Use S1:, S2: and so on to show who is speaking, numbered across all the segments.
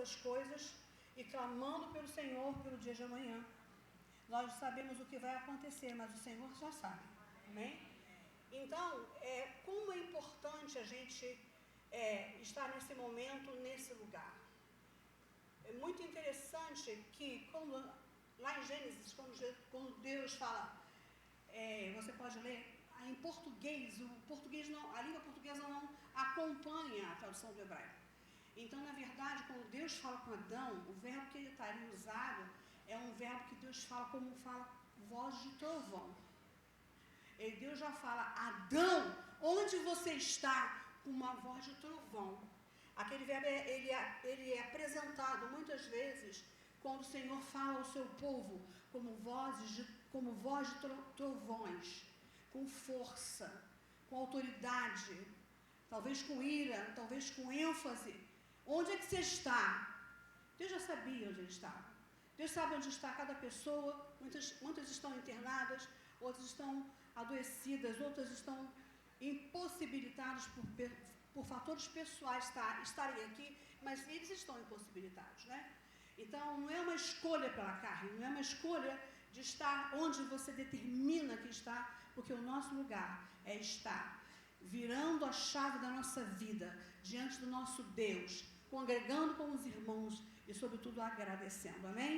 S1: as coisas e clamando pelo Senhor pelo dia de amanhã. Nós sabemos o que vai acontecer, mas o Senhor já sabe. Amém? Então, como é importante a gente estar nesse momento, nesse lugar. É muito interessante que, lá em Gênesis, quando Deus fala, você pode ler, em português, a língua portuguesa não acompanha a tradução do hebraico. Então, na verdade, quando Deus fala com Adão, o verbo que ele estaria usado é um verbo que Deus fala como fala voz de trovão. E Deus já fala, Adão, onde você está? Com uma voz de trovão. Aquele verbo ele é apresentado muitas vezes quando o Senhor fala ao seu povo como voz de trovões, com força, com autoridade, talvez com ira, talvez com ênfase. Onde é que você está? Deus já sabia onde ele estava. Deus sabe onde está cada pessoa. Muitas estão internadas, outras estão adoecidas, outras estão impossibilitadas por fatores pessoais estarem aqui, mas eles estão impossibilitados, né? Então, não é uma escolha pela carne, não é uma escolha de estar onde você determina que está, porque o nosso lugar é estar virando a chave da nossa vida diante do nosso Deus, congregando com os irmãos e, sobretudo, agradecendo. Amém?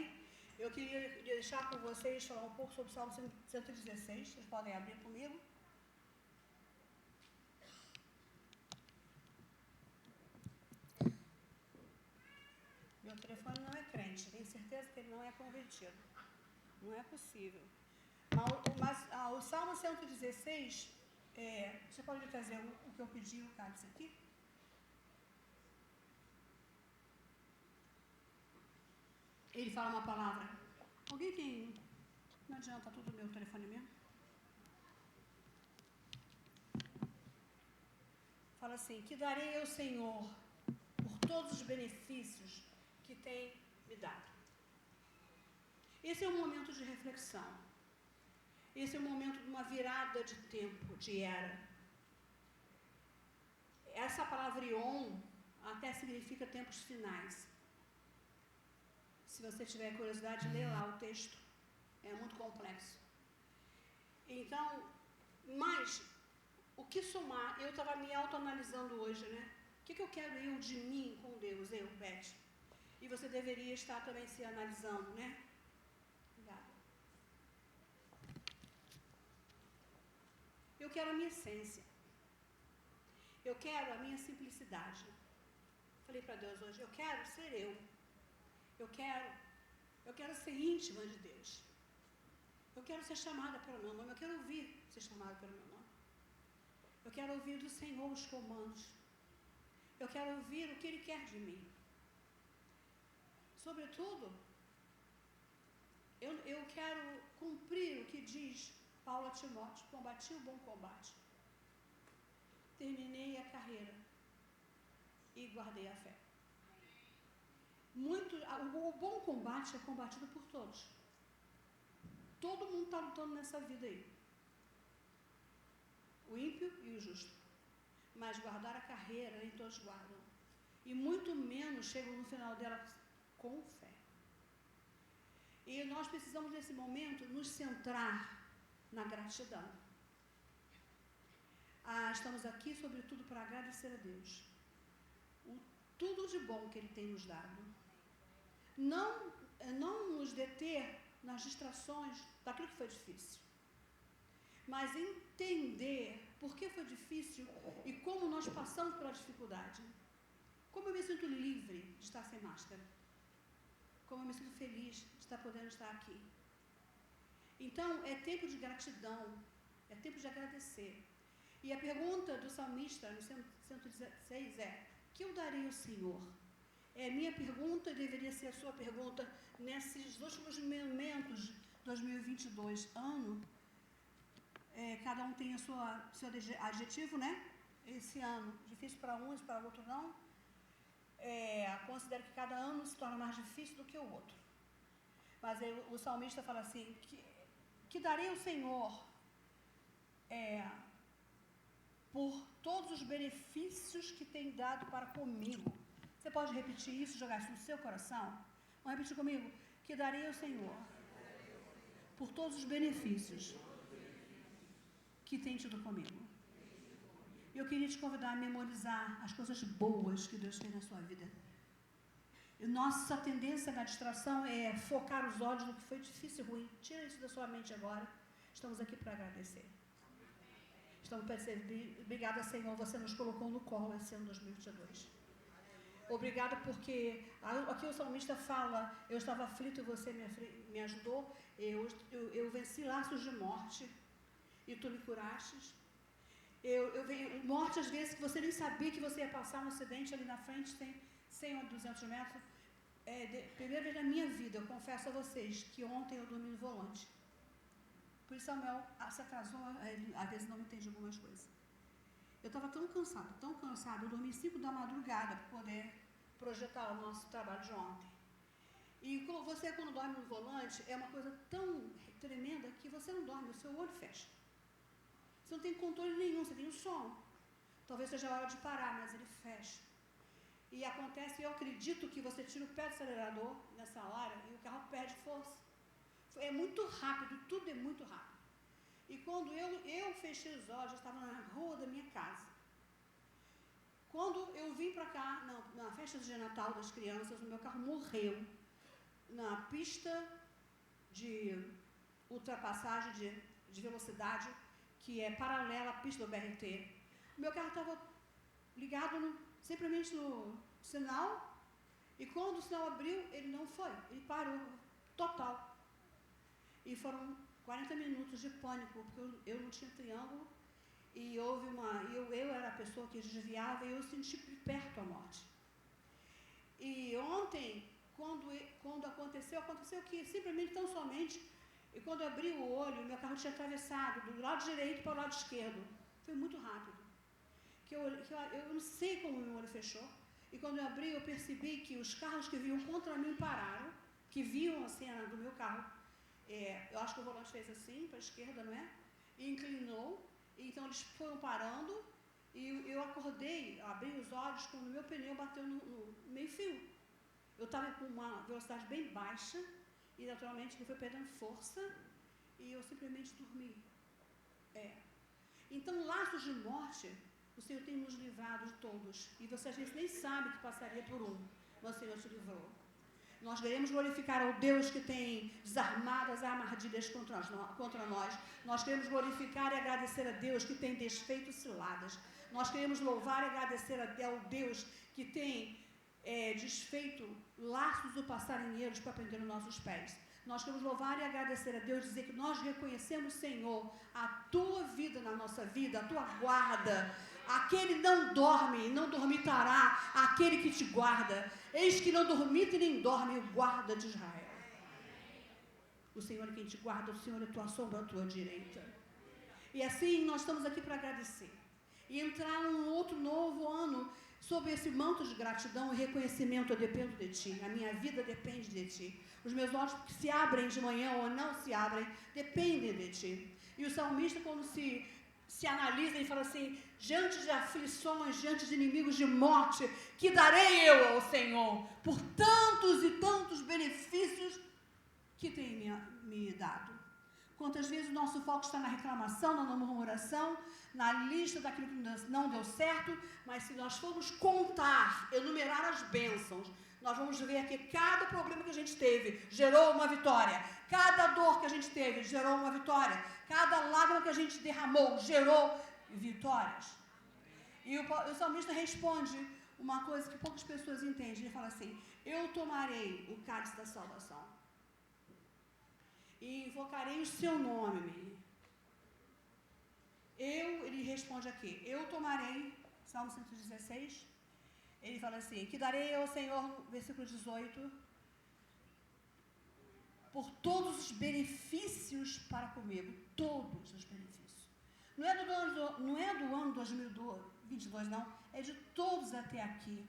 S1: Eu queria deixar com vocês falar um pouco sobre o Salmo 116. Vocês podem abrir comigo. Meu telefone não é crente, tenho certeza que ele não é convertido. Não é possível. Mas o Salmo 116, você pode trazer o que eu pedi, o cálice aqui? Ele fala uma palavra. Alguém tem... Não adianta, tudo meu telefone mesmo. Fala assim, que darei ao Senhor por todos os benefícios que tem me dado. Esse é um momento de reflexão. Esse é um momento de uma virada de tempo, de era. Essa palavra Ion até significa tempos finais. Se você tiver curiosidade, lê lá o texto. É muito complexo. Então, mas, o que somar? Eu estava me autoanalisando hoje, né? O que eu quero eu de mim com Deus, eu, Beth? E você deveria estar também se analisando, né? Obrigada. Eu quero a minha essência. Eu quero a minha simplicidade. Falei para Deus hoje, eu quero ser eu. Eu quero ser íntima de Deus. Eu quero ser chamada pelo meu nome. Eu quero ouvir ser chamada pelo meu nome. Eu quero ouvir do Senhor os comandos. Eu quero ouvir o que Ele quer de mim. Sobretudo, eu quero cumprir o que diz Paulo a Timóteo, combati o bom combate. Terminei a carreira e guardei a fé. O bom combate é combatido por todos. Todo mundo está lutando nessa vida aí. O ímpio e o justo. Mas guardar a carreira, nem todos guardam. E muito menos chegam no final dela com fé. E nós precisamos, nesse momento, nos centrar na gratidão. Estamos aqui, sobretudo, para agradecer a Deus. Tudo de bom que Ele tem nos dado. Não nos deter nas distrações daquilo que foi difícil. Mas entender por que foi difícil e como nós passamos pela dificuldade. Como eu me sinto livre de estar sem máscara. Como eu me sinto feliz de estar podendo estar aqui. Então, é tempo de gratidão, é tempo de agradecer. E a pergunta do salmista, no 116, que eu darei ao Senhor? É minha pergunta e deveria ser a sua pergunta nesses últimos momentos de 2022. Cada um tem seu adjetivo, né? Esse ano, difícil para uns, para outro não. Considero que cada ano se torna mais difícil do que o outro. Mas o salmista fala assim, que darei ao Senhor por todos os benefícios que tem dado para comigo. Você pode repetir isso, jogar isso no seu coração? Vamos repetir comigo? Que darei ao Senhor por todos os benefícios que tem tido comigo. Eu queria te convidar a memorizar as coisas boas que Deus fez na sua vida. E nossa tendência na distração é focar os olhos no que foi difícil e ruim. Tira isso da sua mente agora. Estamos aqui para agradecer. Estamos para dizer, obrigada, Senhor, você nos colocou no colo esse ano 2022. Obrigada porque, aqui o salmista fala, eu estava aflito e você me ajudou, eu venci laços de morte e tu me curastes. Morte às vezes que você nem sabia que você ia passar um acidente ali na frente, 100 ou 200 metros. Primeira vez na minha vida, eu confesso a vocês que ontem eu dormi no volante. Por isso Samuel se atrasou, às vezes não me entende algumas coisas. Eu estava tão cansada, eu dormi 5 da madrugada para poder projetar o nosso trabalho de ontem. E você, quando dorme no volante, é uma coisa tão tremenda que você não dorme, o seu olho fecha. Você não tem controle nenhum, você tem o som. Talvez seja a hora de parar, mas ele fecha. E acontece, eu acredito que você tira o pé do acelerador nessa hora e o carro perde força. É muito rápido, tudo é muito rápido. E quando eu fechei os olhos, eu estava na rua da minha casa. Quando eu vim para cá, na festa de Natal das crianças, o meu carro morreu na pista de ultrapassagem de velocidade, que é paralela à pista do BRT. O meu carro estava ligado simplesmente no sinal, e quando o sinal abriu, ele não foi, ele parou, total. E foram 40 minutos de pânico, porque eu não tinha triângulo, e houve eu era a pessoa que desviava, e eu senti perto a morte. E ontem, quando aconteceu que simplesmente, tão somente, e quando eu abri o olho, meu carro tinha atravessado do lado direito para o lado esquerdo. Foi muito rápido. Eu não sei como meu olho fechou, e quando eu abri, eu percebi que os carros que vinham contra mim pararam, que viam a cena do meu carro. Eu acho que o volante fez assim, para a esquerda, não é? E inclinou, então eles foram parando, e eu acordei, abri os olhos quando o meu pneu bateu no meio fio. Eu estava com uma velocidade bem baixa, e naturalmente ele foi perdendo força, e eu simplesmente dormi. Então, laços de morte, o Senhor tem nos livrado de todos, e você às vezes nem sabe que passaria por um, mas o Senhor te livrou. Nós queremos glorificar ao Deus que tem desarmado as armadilhas contra nós. Nós queremos glorificar e agradecer a Deus que tem desfeito ciladas. Nós queremos louvar e agradecer ao Deus que tem desfeito laços do passarinheiros para prender os nossos pés. Nós queremos louvar e agradecer a Deus, dizer que nós reconhecemos, Senhor, a tua vida na nossa vida, a tua guarda. Aquele não dorme, não dormitará, aquele que te guarda. Eis que não dormita e nem dorme, o guarda de Israel. O Senhor é quem te guarda, o Senhor é tua sombra à tua direita. E assim nós estamos aqui para agradecer. E entrar num outro novo ano sob esse manto de gratidão e reconhecimento. Eu dependo de ti, a minha vida depende de ti. Os meus olhos que se abrem de manhã ou não se abrem, dependem de ti. E o salmista, quando se analisa, ele fala assim: diante de aflições, diante de inimigos de morte, que darei eu ao Senhor, por tantos e tantos benefícios que tem me dado. Quantas vezes o nosso foco está na reclamação, na murmuração, na lista daquilo que não deu certo, mas se nós formos contar, enumerar as bênçãos, nós vamos ver que cada problema que a gente teve gerou uma vitória, cada dor que a gente teve gerou uma vitória, cada lágrima que a gente derramou gerou vitórias. E o salmista responde uma coisa que poucas pessoas entendem. Ele fala assim: eu tomarei o cálice da salvação e invocarei o seu nome. Ele responde aqui: eu tomarei, Salmo 116, ele fala assim: que darei ao Senhor, versículo 18, por todos os benefícios para comigo, todos os benefícios. Não é do ano 2022, não, é de todos até aqui.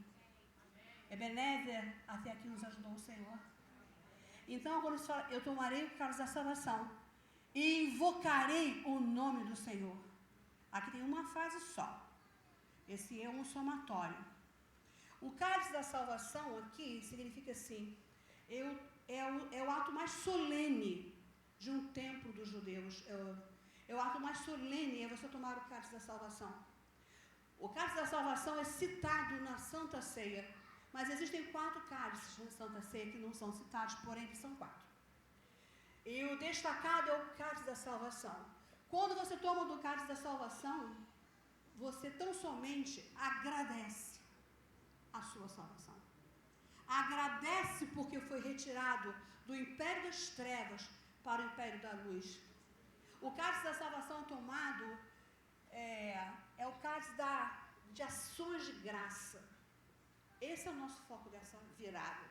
S1: Ebenezer, até aqui nos ajudou o Senhor. Então, quando se fala, eu tomarei o cálice da salvação e invocarei o nome do Senhor. Aqui tem uma frase só. Esse é um somatório. O cálice da salvação aqui significa assim, é o ato mais solene de um templo dos judeus. É o ato mais solene, é você tomar o cálice da salvação. O cálice da salvação é citado na Santa Ceia, mas existem 4 cálices na Santa Ceia que não são citados, porém que são 4. E o destacado é o cálice da salvação. Quando você toma do cálice da salvação, você tão somente agradece a sua salvação. Agradece porque foi retirado do império das trevas para o império da luz. O cálice da salvação tomado é o cálice de ações de graça. Esse é o nosso foco dessa virada.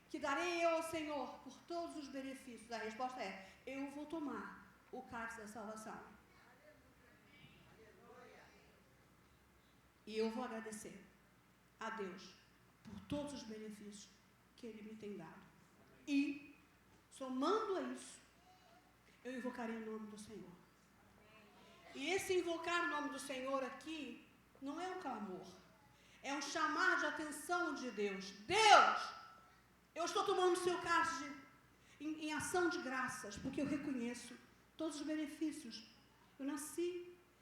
S1: Que darei eu ao Senhor por todos os benefícios. A resposta é, eu vou tomar o cálice da salvação. E eu vou agradecer a Deus por todos os benefícios que Ele me tem dado. E, somando a isso, eu invocarei o nome do Senhor. E esse invocar o nome do Senhor aqui não é um clamor, é um chamar de atenção de Deus. Deus, eu estou tomando o seu cálice em ação de graças, porque eu reconheço todos os benefícios. Eu nasci,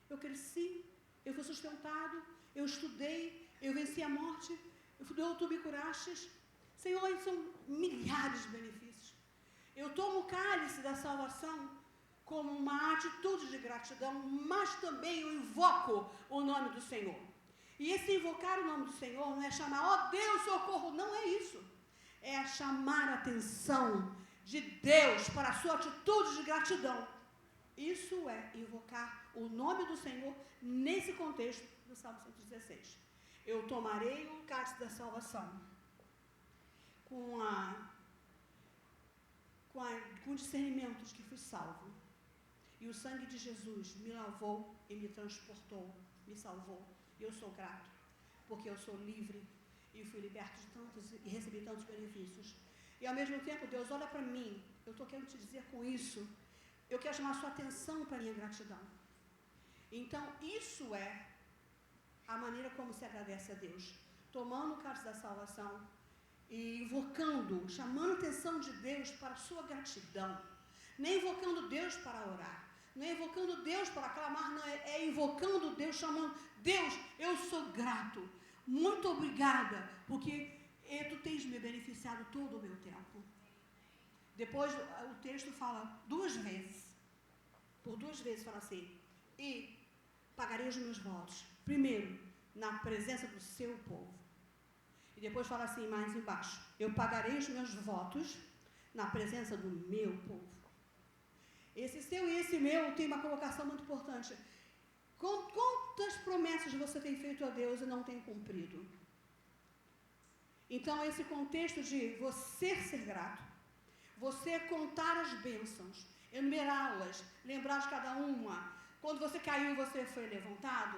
S1: eu cresci, eu fui sustentado, eu estudei, eu venci a morte, tu me curastes. Senhor, são milhares de benefícios. Eu tomo o cálice da salvação como uma atitude de gratidão, mas também eu invoco o nome do Senhor. E esse invocar o nome do Senhor não é chamar, ó Deus, socorro, não é isso. É chamar a atenção de Deus para a sua atitude de gratidão. Isso é invocar o nome do Senhor nesse contexto do Salmo 116. Eu tomarei o cálice da salvação com discernimento de que fui salvo. E o sangue de Jesus me lavou e me transportou, me salvou. E eu sou grato, porque eu sou livre e fui liberto de tantos e recebi tantos benefícios. E ao mesmo tempo, Deus olha para mim, eu estou querendo te dizer com isso, eu quero chamar a sua atenção para a minha gratidão. Então, isso é a maneira como se agradece a Deus. Tomando o cálice da salvação e invocando, chamando a atenção de Deus para a sua gratidão. Nem invocando Deus para orar, não é invocando Deus para clamar, não, é invocando Deus, chamando Deus, eu sou grato, muito obrigada, porque tu tens me beneficiado todo o meu tempo. Depois o texto fala 2 vezes, por 2 vezes fala assim, e pagarei os meus votos, primeiro, na presença do seu povo. E depois fala assim, mais embaixo, eu pagarei os meus votos na presença do meu povo. Esse seu e esse meu tem uma colocação muito importante. Quantas promessas você tem feito a Deus e não tem cumprido? Então, esse contexto de você ser grato, você contar as bênçãos, enumerá-las, lembrar de cada uma, quando você caiu, você foi levantado,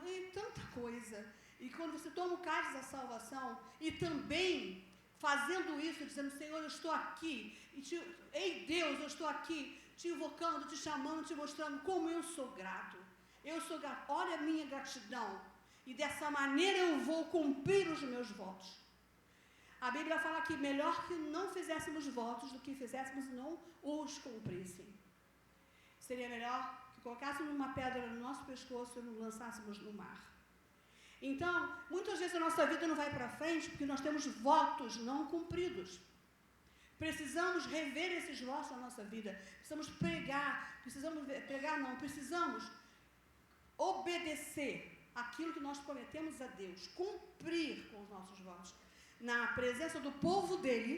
S1: e tanta coisa. E quando você toma o cálice da salvação, e também fazendo isso, dizendo, Senhor, eu estou aqui, ei Deus, eu estou aqui, te invocando, te chamando, te mostrando como eu sou grato. Eu sou grato, olha a minha gratidão. E dessa maneira eu vou cumprir os meus votos. A Bíblia fala que melhor que não fizéssemos votos do que fizéssemos e não os cumprissem. Seria melhor que colocássemos uma pedra no nosso pescoço e nos lançássemos no mar. Então, muitas vezes a nossa vida não vai para frente porque nós temos votos não cumpridos. Precisamos rever esses votos na nossa vida. Precisamos precisamos obedecer aquilo que nós prometemos a Deus, cumprir com os nossos votos. Na presença do povo dele,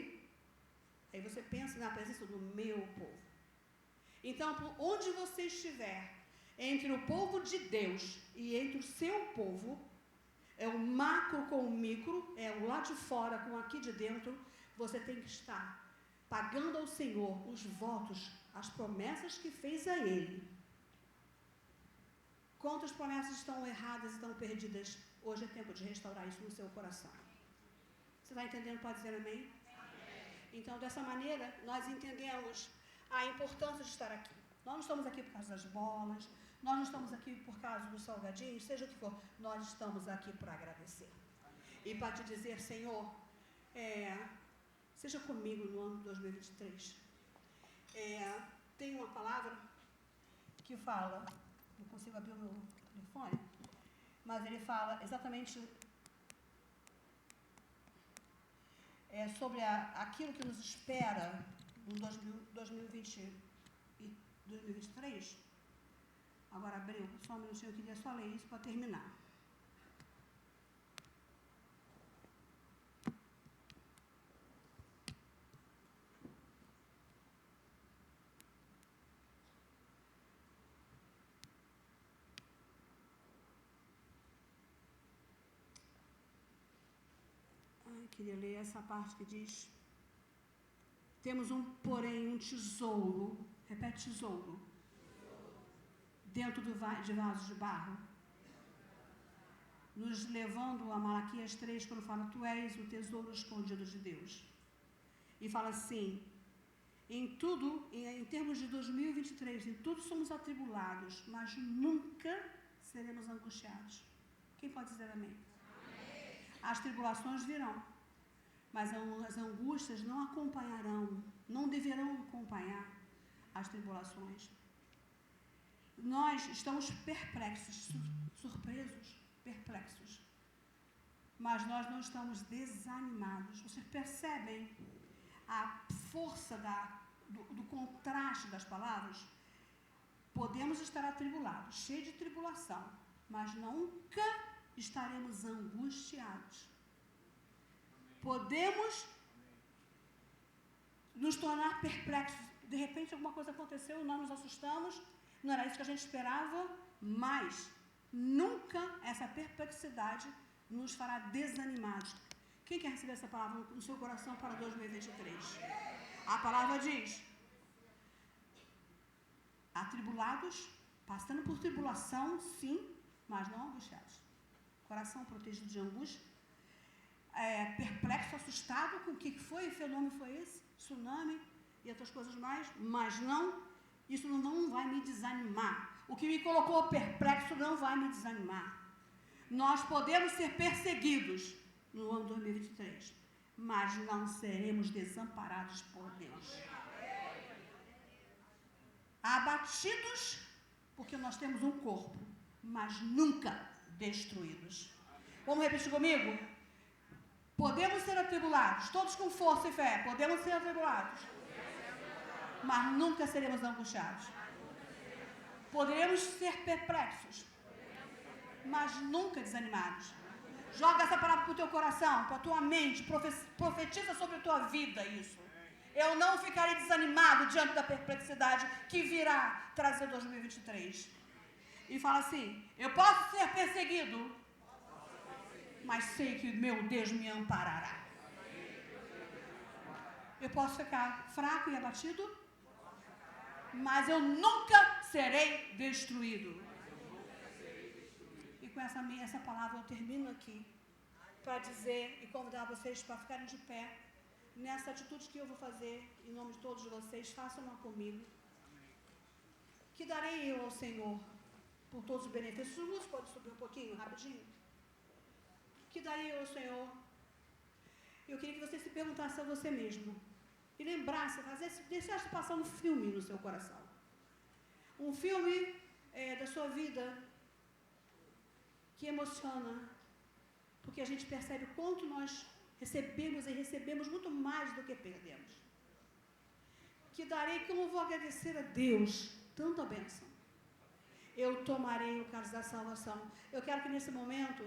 S1: aí você pensa na presença do meu povo. Então, por onde você estiver, entre o povo de Deus e entre o seu povo, é o macro com o micro, é o lá de fora com o aqui de dentro, você tem que estar pagando ao Senhor os votos, as promessas que fez a Ele. Quantas promessas estão erradas e estão perdidas? Hoje é tempo de restaurar isso no seu coração. Você está entendendo? Pode dizer amém? Amém. Então, dessa maneira, nós entendemos a importância de estar aqui. Nós não estamos aqui por causa das bolas, nós não estamos aqui por causa dos salgadinhos, seja o que for, nós estamos aqui para agradecer. e para te dizer, Senhor, seja comigo no ano de 2023. Tem uma palavra que fala, não consigo abrir o meu telefone, mas ele fala exatamente sobre aquilo que nos espera em 2023. Agora abriu, só um minutinho, eu queria só ler isso para terminar. Queria ler essa parte que diz: temos porém um tesouro, repete, tesouro, dentro de vasos de barro, nos levando a Malaquias 3, quando fala, tu és o tesouro escondido de Deus. E fala assim, em tudo, em termos de 2023, em tudo somos atribulados, mas nunca seremos angustiados. Quem pode dizer amém? As tribulações virão, mas as angústias não acompanharão, não deverão acompanhar as tribulações. Nós estamos perplexos, surpresos, perplexos, mas nós não estamos desanimados. Vocês percebem a força do contraste das palavras? Podemos estar atribulados, cheios de tribulação, mas nunca estaremos angustiados. Podemos nos tornar perplexos. De repente alguma coisa aconteceu, nós nos assustamos, não era isso que a gente esperava, mas nunca essa perplexidade nos fará desanimados. Quem quer receber essa palavra no seu coração para 2023? A palavra diz: atribulados, passando por tribulação, sim, mas não angustiados. Coração protegido de angústia, perplexo, assustado com o que foi, o fenômeno foi esse, tsunami e outras coisas mais, mas não, isso não vai me desanimar. O que me colocou perplexo não vai me desanimar. Nós podemos ser perseguidos no ano 2023, mas não seremos desamparados por Deus. Abatidos, porque nós temos um corpo, mas nunca destruídos. Vamos repetir comigo? Podemos ser atribulados, todos com força e fé, podemos ser atribulados, mas nunca seremos angustiados. Poderemos ser perplexos, mas nunca desanimados. Joga essa palavra para o teu coração, para a tua mente, profetiza sobre a tua vida isso. Eu não ficarei desanimado diante da perplexidade que virá trazer 2023. E fala assim, eu posso ser perseguido, mas sei que meu Deus me amparará. Eu posso ficar fraco e abatido, mas eu nunca serei destruído. E com essa palavra eu termino aqui, para dizer e convidar vocês para ficarem de pé, nessa atitude que eu vou fazer, em nome de todos vocês, façam-na comigo. Que darei eu ao Senhor, por todos os benefícios. O Lúcio pode subir um pouquinho, rapidinho? Que darei eu ao Senhor? Eu queria que você se perguntasse a você mesmo, e lembrasse, deixasse passar um filme no seu coração. Um filme da sua vida que emociona, porque a gente percebe quanto nós recebemos e recebemos muito mais do que perdemos. Que darei que eu não vou agradecer a Deus tanta bênção. Eu tomarei o cálice da salvação. Eu quero que nesse momento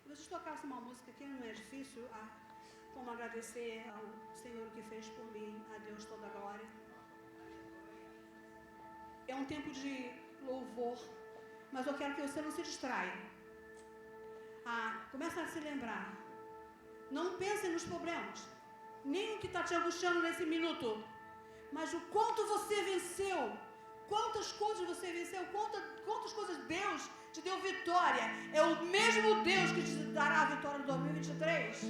S1: vocês tocassem uma música que não é difícil, como agradecer ao Senhor que fez por mim, a Deus toda a glória. É um tempo de louvor, mas eu quero que você não se distraia. Começa a se lembrar. Não pense nos problemas, nem o que está te angustiando nesse minuto, mas o quanto você venceu, quantas coisas você venceu, quantas coisas Deus te deu vitória. É o mesmo Deus que te dará a vitória em 2023.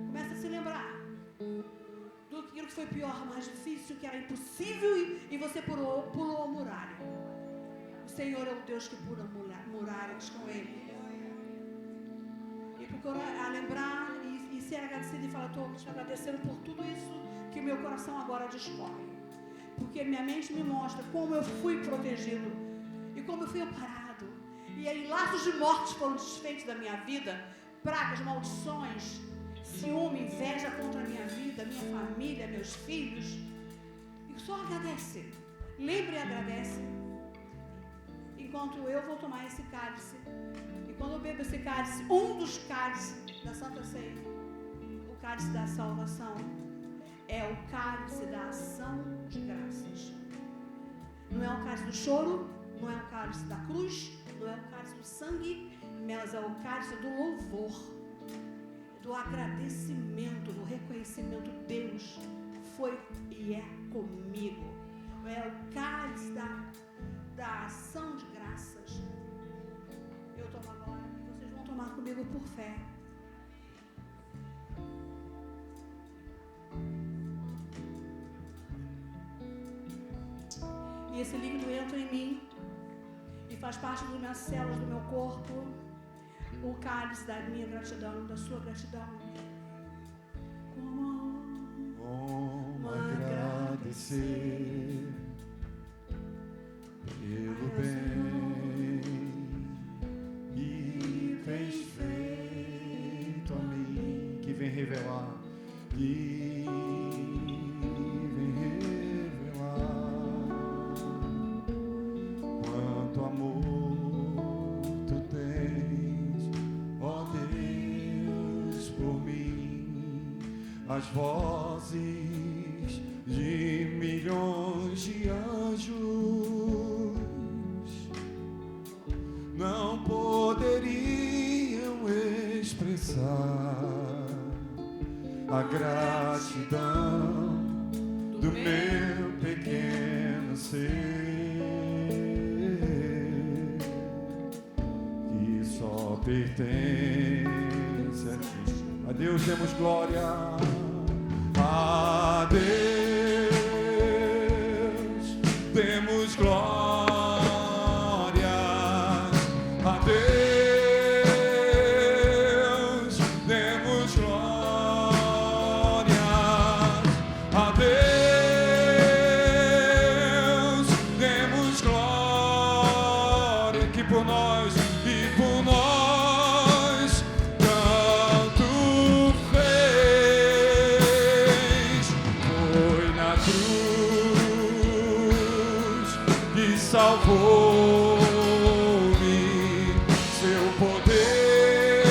S1: Começa a se lembrar do que foi pior, mais difícil, que era impossível e você pulou a muralha. O Senhor é o Deus que pula muralhas com Ele. E a lembrar e ser agradecido e falar, estou te agradecendo por tudo isso que meu coração agora discorre. Porque minha mente me mostra como eu fui protegido e como eu fui amparado. E aí laços de morte foram desfeitos da minha vida, pragas, maldições, ciúme, inveja contra a minha vida, minha família, meus filhos. E só agradece. Lembre e agradece. Enquanto eu vou tomar esse cálice. E quando eu bebo esse cálice, um dos cálices da Santa Ceia, o cálice da salvação, é o cálice da ação de graças. Não é o cálice do choro, não é o cálice da cruz, não é o cálice do sangue, mas é o cálice do louvor, do agradecimento, do reconhecimento. Deus foi e é comigo. É o cálice da ação de graças. Eu tomo agora e vocês vão tomar comigo por fé. E esse líquido entra em mim e faz parte das minhas células, do meu corpo, o cálice da minha gratidão, da sua gratidão.
S2: Como agradecer pelo bem que tens feito a mim, que vem revelar, que vem revelar quanto amor tu tens, ó Deus, por mim. As vozes de milhões de anjos não poderiam expressar a gratidão do meu pequeno ser, que só pertence a ti. A Deus demos glória. A Deus demos glória. A Deus demos glória. A Deus demos glória. Que por nós e por nós tanto fez. Foi na cruz que salvou-me. Seu poder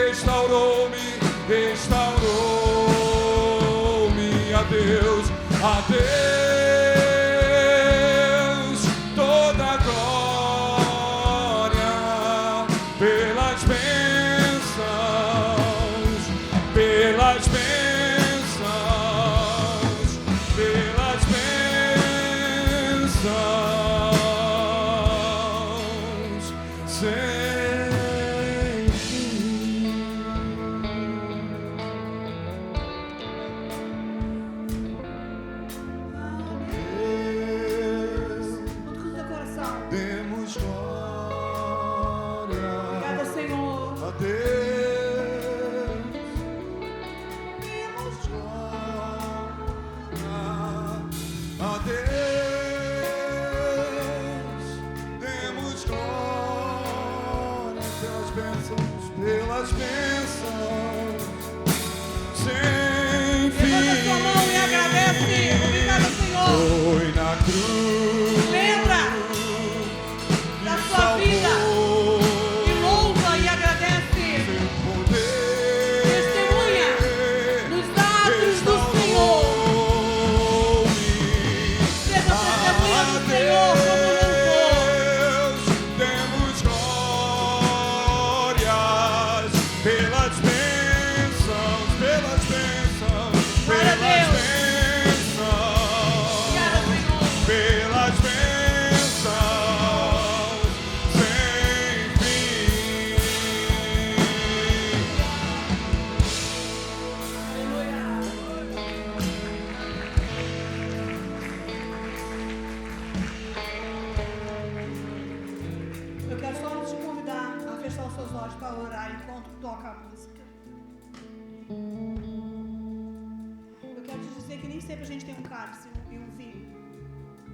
S2: restaurou-me. A Deus toda a glória pelas bênçãos, pelas bênçãos, pelas bênçãos, sem fim.
S1: Tudo com o teu coração.
S2: Demos glória.
S1: Obrigada, Senhor.
S2: A Deus demos glória. A Deus demos glória pelas bênçãos, sem fim.
S1: Levanta sua mão e agradece. Obrigada, Senhor.
S2: Foi na cruz.
S1: Lembra da sua vida e louva e agradece. Testemunha nos dados do Senhor. Seja testemunha do Senhor como louvor.
S2: Deus, demos glórias
S1: que a gente tem um cálice e um vinho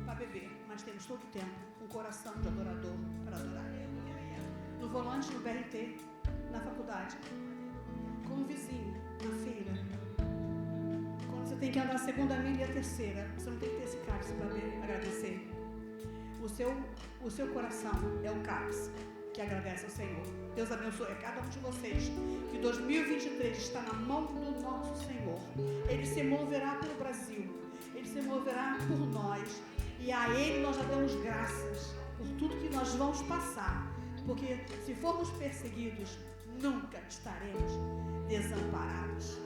S1: para beber, mas temos todo o tempo um coração de adorador para adorar. No volante, no BRT, na faculdade, com um vizinho, na feira. Quando você tem que andar a segunda milha e a terceira, você não tem que ter esse cálice para agradecer. O seu coração é o cálice que agradece ao Senhor. Deus abençoe a cada um de vocês. Que 2023 está na mão do nosso Senhor. Ele se moverá pelo Brasil. Ele se moverá por nós. E a Ele nós já damos graças por tudo que nós vamos passar. Porque se formos perseguidos, nunca estaremos desamparados.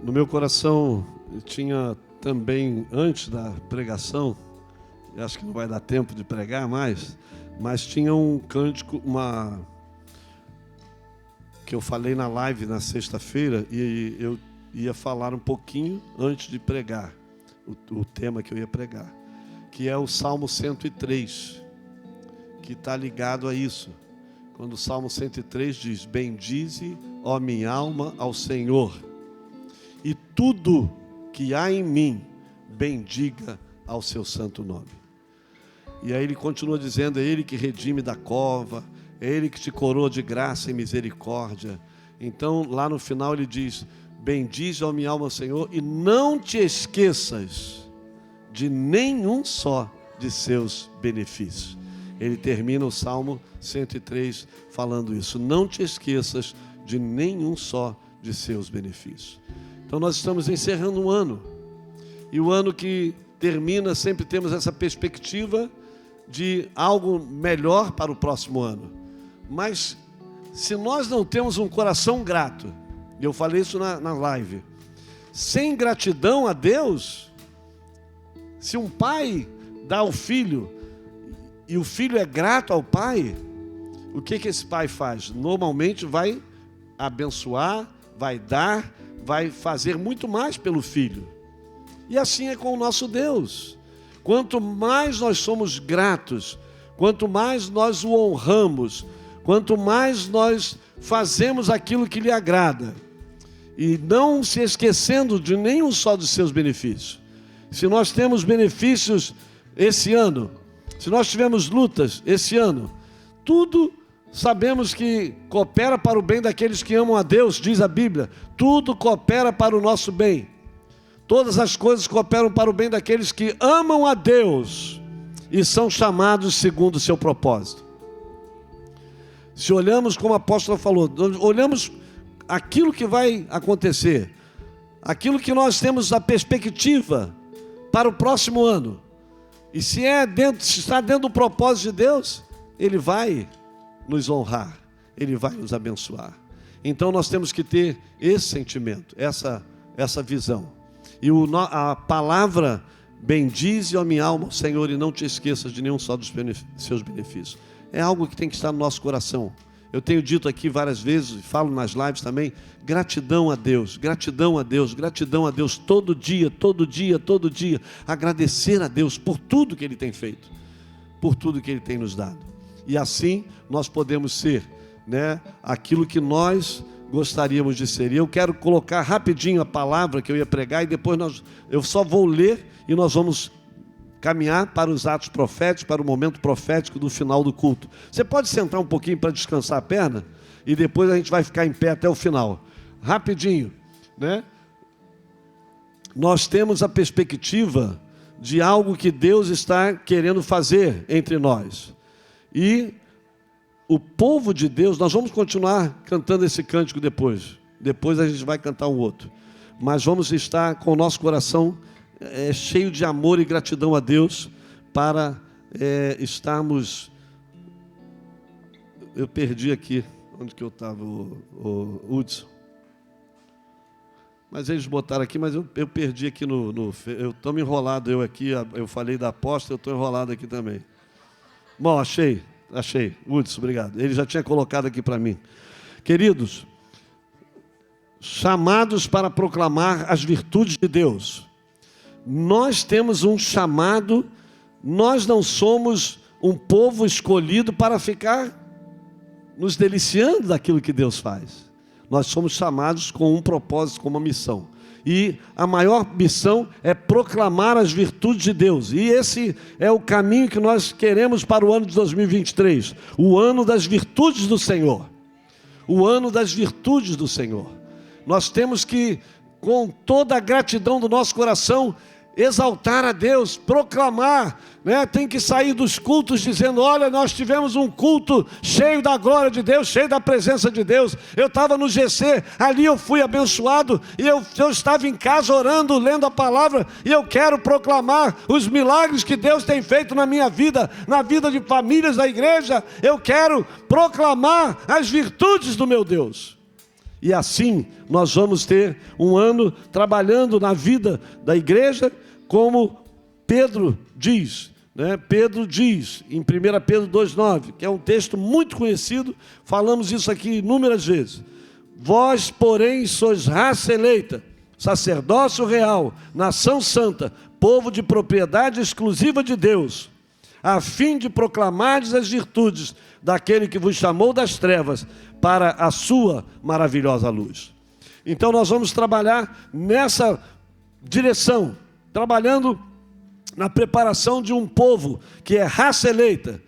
S3: No meu coração tinha também, antes da pregação, acho que não vai dar tempo de pregar mais, mas tinha um cântico, que eu falei na live na sexta-feira, e eu ia falar um pouquinho antes de pregar, o tema que eu ia pregar, que é o Salmo 103, que está ligado a isso. Quando o Salmo 103 diz: bendize, ó minha alma, ao Senhor, e tudo que há em mim, bendiga ao seu santo nome. E aí ele continua dizendo: é Ele que redime da cova, é Ele que te coroa de graça e misericórdia. Então lá no final ele diz: bendize a minha alma, Senhor, e não te esqueças de nenhum só de seus benefícios. Ele termina o Salmo 103 falando isso: não te esqueças de nenhum só de seus benefícios. Então nós estamos encerrando um ano, e o ano que termina sempre temos essa perspectiva de algo melhor para o próximo ano. Mas se nós não temos um coração grato, e eu falei isso na live, sem gratidão a Deus, se um pai dá ao filho e o filho é grato ao pai, o que esse pai faz? Normalmente vai abençoar, vai dar, vai fazer muito mais pelo filho. E assim é com o nosso Deus. Quanto mais nós somos gratos, quanto mais nós o honramos, quanto mais nós fazemos aquilo que lhe agrada, e não se esquecendo de nenhum só dos seus benefícios. Se nós temos benefícios esse ano, se nós tivemos lutas esse ano, tudo sabemos que coopera para o bem daqueles que amam a Deus, diz a Bíblia. Tudo coopera para o nosso bem. Todas as coisas cooperam para o bem daqueles que amam a Deus e são chamados segundo o seu propósito. Se olhamos, como o apóstolo falou, olhamos aquilo que vai acontecer, aquilo que nós temos a perspectiva para o próximo ano, e se está dentro do propósito de Deus, Ele vai nos honrar, Ele vai nos abençoar. Então nós temos que ter esse sentimento, essa visão. E a palavra: bendize a minha alma, Senhor, e não te esqueças de nenhum só dos seus benefícios, é algo que tem que estar no nosso coração. Eu tenho dito aqui várias vezes, e falo nas lives também: gratidão a Deus, gratidão a Deus, gratidão a Deus, todo dia, todo dia, todo dia. Agradecer a Deus por tudo que Ele tem feito, por tudo que Ele tem nos dado. E assim nós podemos ser, aquilo que nós gostaríamos de ser. E eu quero colocar rapidinho a palavra que eu ia pregar, e depois eu só vou ler e nós vamos caminhar para os atos proféticos, para o momento profético do final do culto. Você pode sentar um pouquinho para descansar a perna, e depois a gente vai ficar em pé até o final. Rapidinho, Nós temos a perspectiva de algo que Deus está querendo fazer entre nós. E o povo de Deus, nós vamos continuar cantando esse cântico depois. Depois a gente vai cantar um outro. Mas vamos estar com o nosso coração cheio de amor e gratidão a Deus para estarmos... Eu perdi aqui, onde que eu estava, o Hudson. Mas eles botaram aqui, mas eu perdi aqui eu estou enrolado, eu falei da aposta, eu estou enrolado aqui também. Bom, achei. Achei. Hudson, obrigado. Ele já tinha colocado aqui para mim. Queridos, chamados para proclamar as virtudes de Deus. Nós temos um chamado, nós não somos um povo escolhido para ficar nos deliciando daquilo que Deus faz. Nós somos chamados com um propósito, com uma missão. E a maior missão é proclamar as virtudes de Deus. E esse é o caminho que nós queremos para o ano de 2023. O ano das virtudes do Senhor. O ano das virtudes do Senhor. Nós temos que, com toda a gratidão do nosso coração, exaltar a Deus, proclamar, né? Tem que sair dos cultos dizendo: olha, nós tivemos um culto cheio da glória de Deus, cheio da presença de Deus. Eu estava no GC, ali eu fui abençoado, e eu estava em casa orando, lendo a palavra, e eu quero proclamar os milagres que Deus tem feito na minha vida, na vida de famílias da igreja. Eu quero proclamar as virtudes do meu Deus. E assim nós vamos ter um ano trabalhando na vida da igreja, como Pedro diz, né? Pedro diz em 1 Pedro 2,9, que é um texto muito conhecido, falamos isso aqui inúmeras vezes. Vós, porém, sois raça eleita, sacerdócio real, nação santa, povo de propriedade exclusiva de Deus, a fim de proclamardes as virtudes daquele que vos chamou das trevas para a sua maravilhosa luz. Então nós vamos trabalhar nessa direção, trabalhando na preparação de um povo que é raça eleita,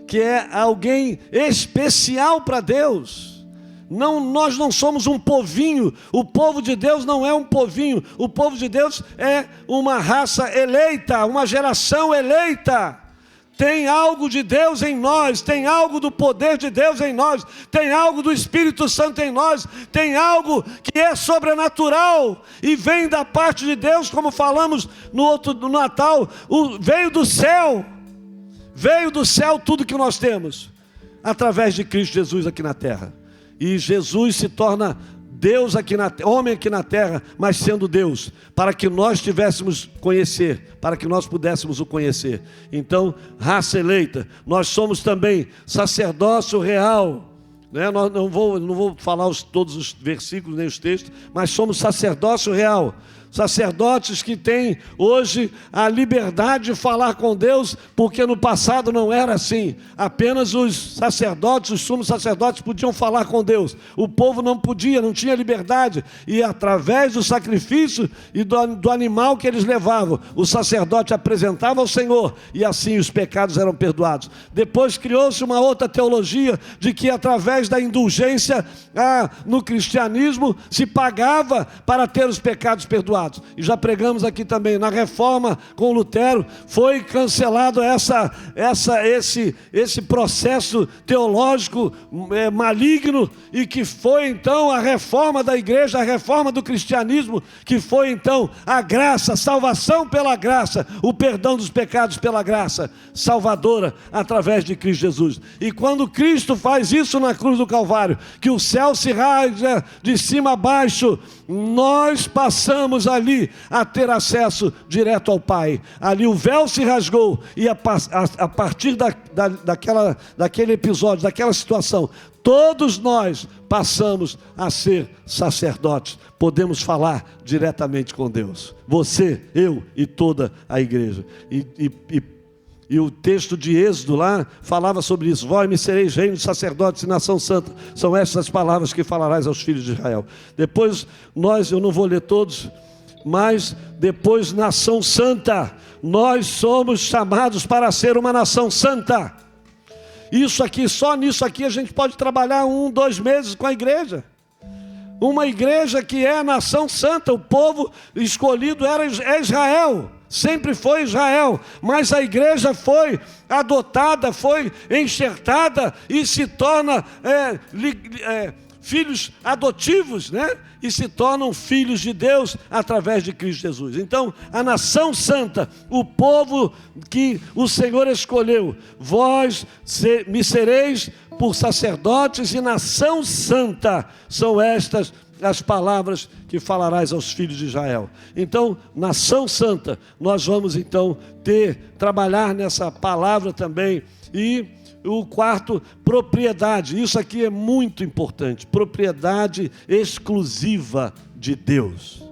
S3: que é alguém especial para Deus. Não, nós não somos um povinho, o povo de Deus não é um povinho, o povo de Deus é uma raça eleita, uma geração eleita. Tem algo de Deus em nós, tem algo do poder de Deus em nós, tem algo do Espírito Santo em nós, tem algo que é sobrenatural e vem da parte de Deus, como falamos no Natal, veio do céu tudo que nós temos, através de Cristo Jesus aqui na terra. E Jesus se torna Deus aqui na terra, homem aqui na terra, mas sendo Deus, para que nós tivéssemos conhecer, para que nós pudéssemos o conhecer. Então, raça eleita, nós somos também sacerdócio real, né? Não vou falar todos os versículos nem os textos, mas somos sacerdócio real. Sacerdotes que têm hoje a liberdade de falar com Deus, porque no passado não era assim. Apenas os sacerdotes, os sumos sacerdotes podiam falar com Deus. O povo não podia, não tinha liberdade. E através do sacrifício e do animal que eles levavam, o sacerdote apresentava ao Senhor, e assim os pecados eram perdoados. Depois criou-se uma outra teologia de que através da indulgência no cristianismo se pagava para ter os pecados perdoados. E já pregamos aqui também, na reforma com Lutero, foi cancelado esse processo teológico maligno, e que foi então a reforma da igreja, a reforma do cristianismo, que foi então a graça, a salvação pela graça, o perdão dos pecados pela graça salvadora através de Cristo Jesus. E quando Cristo faz isso na cruz do Calvário, que o céu se rasga de cima a baixo, nós passamos ali a ter acesso direto ao Pai. Ali o véu se rasgou, e a partir daquele episódio, daquela situação, todos nós passamos a ser sacerdotes. Podemos falar diretamente com Deus. Você, eu e toda a igreja. E o texto de Êxodo lá falava sobre isso. Vós me sereis reino de sacerdotes e nação santa. São essas as que falarás aos filhos de Israel. Depois eu não vou ler todos, mas depois nação santa. Nós somos chamados para ser uma nação santa. Isso aqui, só nisso aqui a gente pode trabalhar 1-2 meses com a igreja. Uma igreja que é a nação santa, o povo escolhido é Israel. Sempre foi Israel, mas a igreja foi adotada, foi enxertada e se torna filhos adotivos, né? E se tornam filhos de Deus através de Cristo Jesus. Então, a nação santa, o povo que o Senhor escolheu, vós me sereis por sacerdotes e nação santa, são estas as palavras que falarás aos filhos de Israel. Então, nação santa, nós vamos então trabalhar nessa palavra também, e O quarto, propriedade. Isso aqui é muito importante. Propriedade exclusiva de Deus.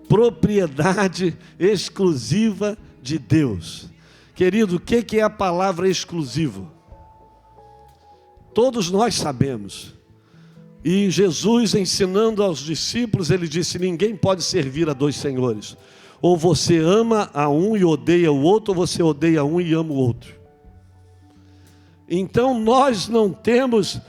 S3: Propriedade exclusiva de Deus. Querido, o que é a palavra exclusivo? Todos nós sabemos. E Jesus, ensinando aos discípulos, ele disse: ninguém pode servir a dois senhores. Ou você ama a um e odeia o outro, ou você odeia um e ama o outro. Então nós não temos,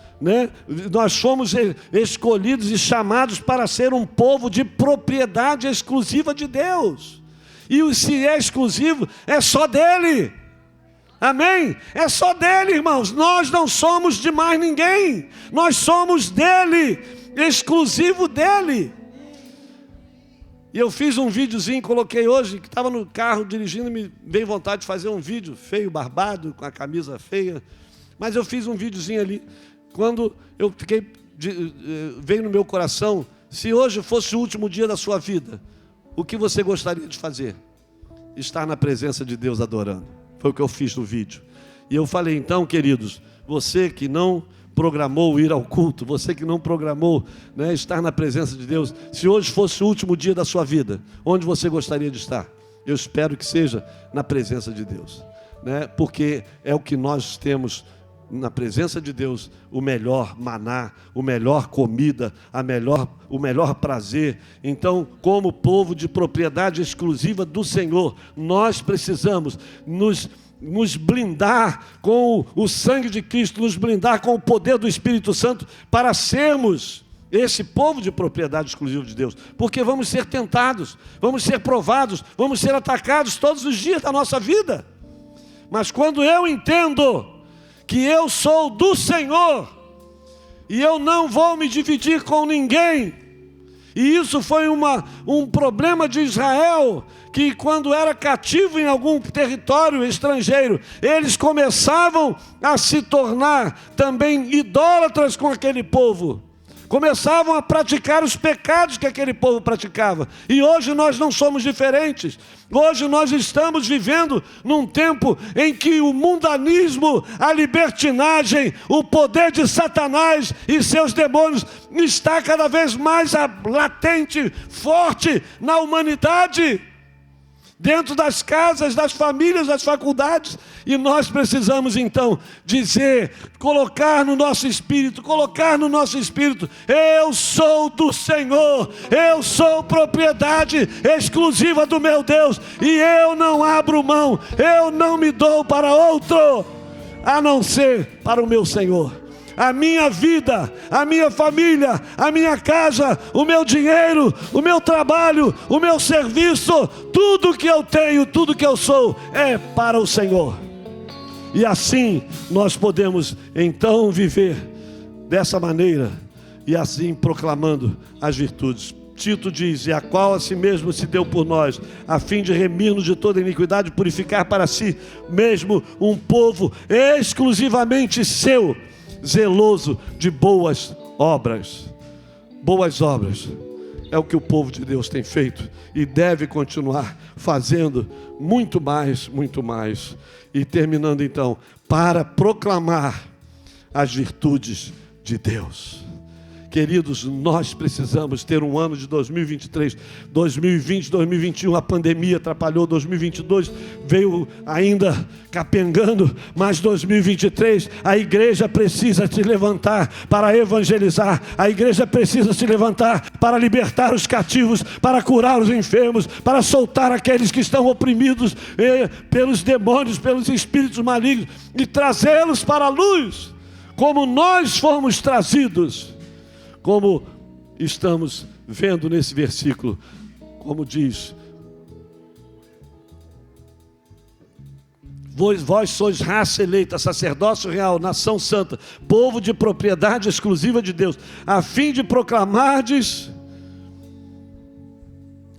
S3: nós fomos escolhidos e chamados para ser um povo de propriedade exclusiva de Deus. E se é exclusivo, é só dele. Amém? É só dele, irmãos. Nós não somos de mais ninguém. Nós somos dele, exclusivo dele. E eu fiz um videozinho, coloquei hoje, que estava no carro dirigindo, me veio vontade de fazer um vídeo feio, barbado, com a camisa feia. Mas eu fiz um videozinho ali, quando eu veio no meu coração: se hoje fosse o último dia da sua vida, o que você gostaria de fazer? Estar na presença de Deus adorando. Foi o que eu fiz no vídeo. E eu falei: então, queridos, você que não programou ir ao culto, você que não programou estar na presença de Deus, se hoje fosse o último dia da sua vida, onde você gostaria de estar? Eu espero que seja na presença de Deus, porque é o que nós temos na presença de Deus, o melhor maná, o melhor comida, o melhor prazer. Então, como povo de propriedade exclusiva do Senhor, nós precisamos nos blindar com o sangue de Cristo, nos blindar com o poder do Espírito Santo, para sermos esse povo de propriedade exclusiva de Deus, porque vamos ser tentados, vamos ser provados, vamos ser atacados todos os dias da nossa vida. Mas quando eu entendo que eu sou do Senhor, e eu não vou me dividir com ninguém, e isso foi um problema de Israel, que quando era cativo em algum território estrangeiro, eles começavam a se tornar também idólatras com aquele povo, começavam a praticar os pecados que aquele povo praticava. E hoje nós não somos diferentes. Hoje nós estamos vivendo num tempo em que o mundanismo, a libertinagem, o poder de Satanás e seus demônios está cada vez mais latente, forte na humanidade, dentro das casas, das famílias, das faculdades. E nós precisamos então dizer, colocar no nosso espírito, eu sou do Senhor, eu sou propriedade exclusiva do meu Deus, e eu não abro mão, eu não me dou para outro, a não ser para o meu Senhor. A minha vida, a minha família, a minha casa, o meu dinheiro, o meu trabalho, o meu serviço, tudo que eu tenho, tudo que eu sou, é para o Senhor. E assim nós podemos então viver dessa maneira, e assim proclamando as virtudes. Tito diz: e a qual a si mesmo se deu por nós, a fim de remir-nos de toda iniquidade, purificar para si mesmo um povo exclusivamente seu, zeloso de boas obras. Boas obras é o que o povo de Deus tem feito e deve continuar fazendo, muito mais, muito mais. E terminando então, para proclamar as virtudes de Deus. Queridos, nós precisamos ter um ano de 2023, 2020, 2021, a pandemia atrapalhou, 2022 veio ainda capengando, mas 2023 a igreja precisa se levantar para evangelizar, a igreja precisa se levantar para libertar os cativos, para curar os enfermos, para soltar aqueles que estão oprimidos pelos demônios, pelos espíritos malignos, e trazê-los para a luz, como nós fomos trazidos. Como estamos vendo nesse versículo, como diz: vós sois raça eleita, sacerdócio real, nação santa, povo de propriedade exclusiva de Deus, a fim de proclamardes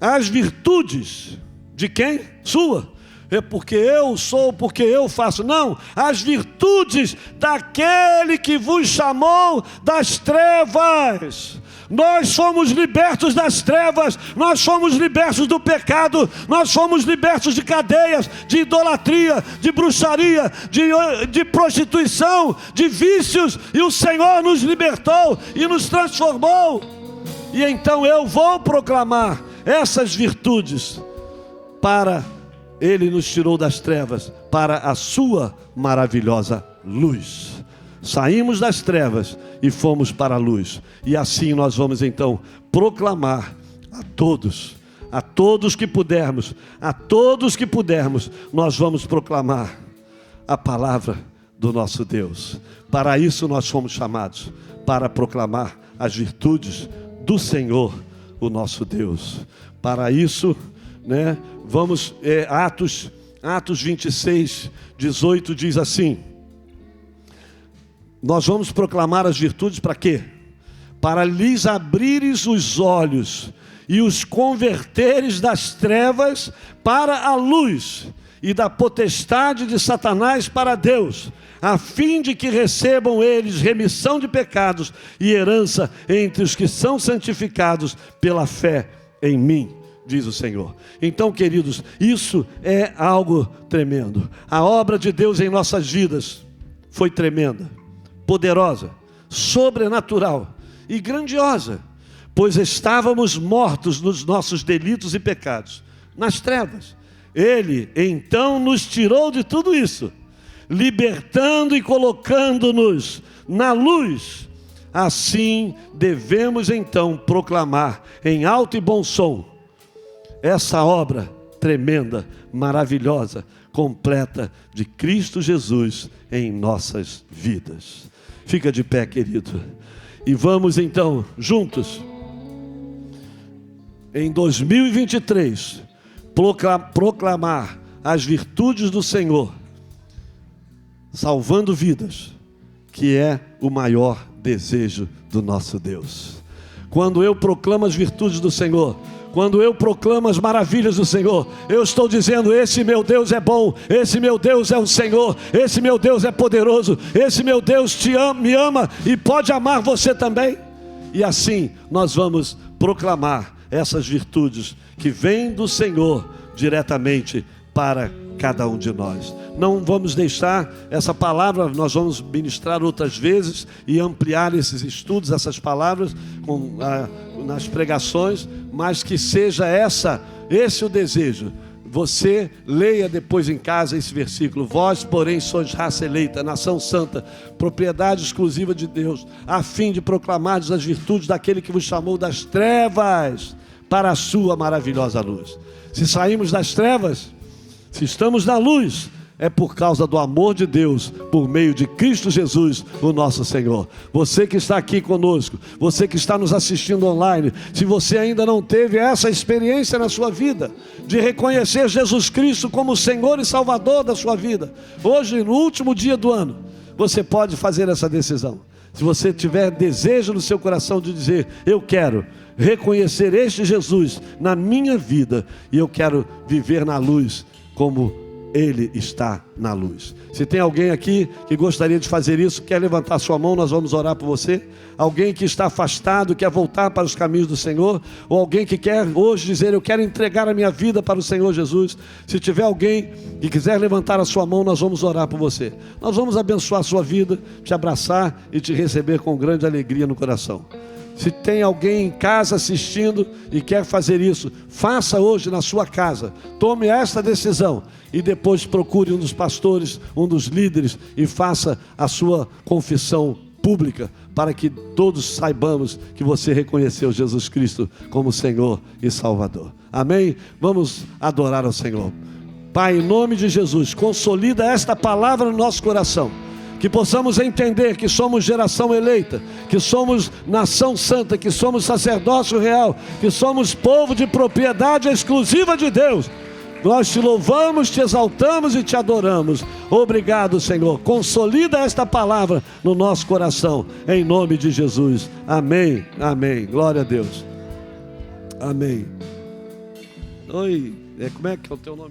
S3: as virtudes de quem? Sua. É porque eu sou, porque eu faço. Não, as virtudes daquele que vos chamou das trevas Nós somos libertos das trevas, nós somos libertos do pecado, nós somos libertos de cadeias, de idolatria, de bruxaria, de prostituição, de vícios, e o Senhor nos libertou e nos transformou. E então eu vou proclamar essas virtudes para Ele nos tirou das trevas para a sua maravilhosa luz. Saímos das trevas e fomos para a luz. E assim nós vamos então proclamar a todos que pudermos, nós vamos proclamar a palavra do nosso Deus. Para isso nós fomos chamados, para proclamar as virtudes do Senhor, o nosso Deus. Para isso, né, vamos, Atos 26, 18 diz assim: nós vamos proclamar as virtudes para quê? Para lhes abrires os olhos e os converteres das trevas para a luz e da potestade de Satanás para Deus, a fim de que recebam eles remissão de pecados e herança entre os que são santificados pela fé em mim, diz o Senhor. Então, queridos, isso é algo tremendo. A obra de Deus em nossas vidas foi tremenda, poderosa, sobrenatural e grandiosa, pois estávamos mortos nos nossos delitos e pecados, nas trevas. Ele então nos tirou de tudo isso, libertando e colocando-nos na luz. Assim devemos então proclamar em alto e bom som essa obra tremenda, maravilhosa, completa de Cristo Jesus em nossas vidas. Fica de pé, querido, e vamos então juntos em 2023 proclamar as virtudes do Senhor, salvando vidas, que é o maior desejo do nosso Deus. Quando eu proclamo as virtudes do Senhor, quando eu proclamo as maravilhas do Senhor, eu estou dizendo: esse meu Deus é bom, esse meu Deus é o Senhor, esse meu Deus é poderoso, esse meu Deus me ama e pode amar você também. E assim nós vamos proclamar essas virtudes que vêm do Senhor diretamente para cada um de nós. Não vamos deixar essa palavra, nós vamos ministrar outras vezes e ampliar esses estudos, essas palavras nas pregações, mas que seja esse o desejo. Você leia depois em casa esse versículo: vós, porém, sois raça eleita, nação santa, propriedade exclusiva de Deus, a fim de proclamar as virtudes daquele que vos chamou das trevas para a sua maravilhosa luz. Se saímos das trevas, se estamos na luz, é por causa do amor de Deus, por meio de Cristo Jesus, o nosso Senhor. Você que está aqui conosco, você que está nos assistindo online, se você ainda não teve essa experiência na sua vida, de reconhecer Jesus Cristo como Senhor e Salvador da sua vida, hoje, no último dia do ano, você pode fazer essa decisão. Se você tiver desejo no seu coração de dizer: eu quero reconhecer este Jesus na minha vida, e eu quero viver na luz como Ele está na luz. Se tem alguém aqui que gostaria de fazer isso, quer levantar sua mão, nós vamos orar por você. Alguém que está afastado, quer voltar para os caminhos do Senhor, ou alguém que quer hoje dizer: eu quero entregar a minha vida para o Senhor Jesus. Se tiver alguém que quiser levantar a sua mão, nós vamos orar por você. Nós vamos abençoar a sua vida, te abraçar e te receber com grande alegria no coração. Se tem alguém em casa assistindo e quer fazer isso, faça hoje na sua casa. Tome esta decisão e depois procure um dos pastores, um dos líderes, e faça a sua confissão pública, para que todos saibamos que você reconheceu Jesus Cristo como Senhor e Salvador. Amém? Vamos adorar ao Senhor. Pai, em nome de Jesus, consolida esta palavra no nosso coração, que possamos entender que somos geração eleita, que somos nação santa, que somos sacerdócio real, que somos povo de propriedade exclusiva de Deus. Nós te louvamos, te exaltamos e te adoramos. Obrigado, Senhor. Consolida esta palavra no nosso coração, em nome de Jesus. Amém, amém. Glória a Deus. Amém. Oi, como é que é o teu nome?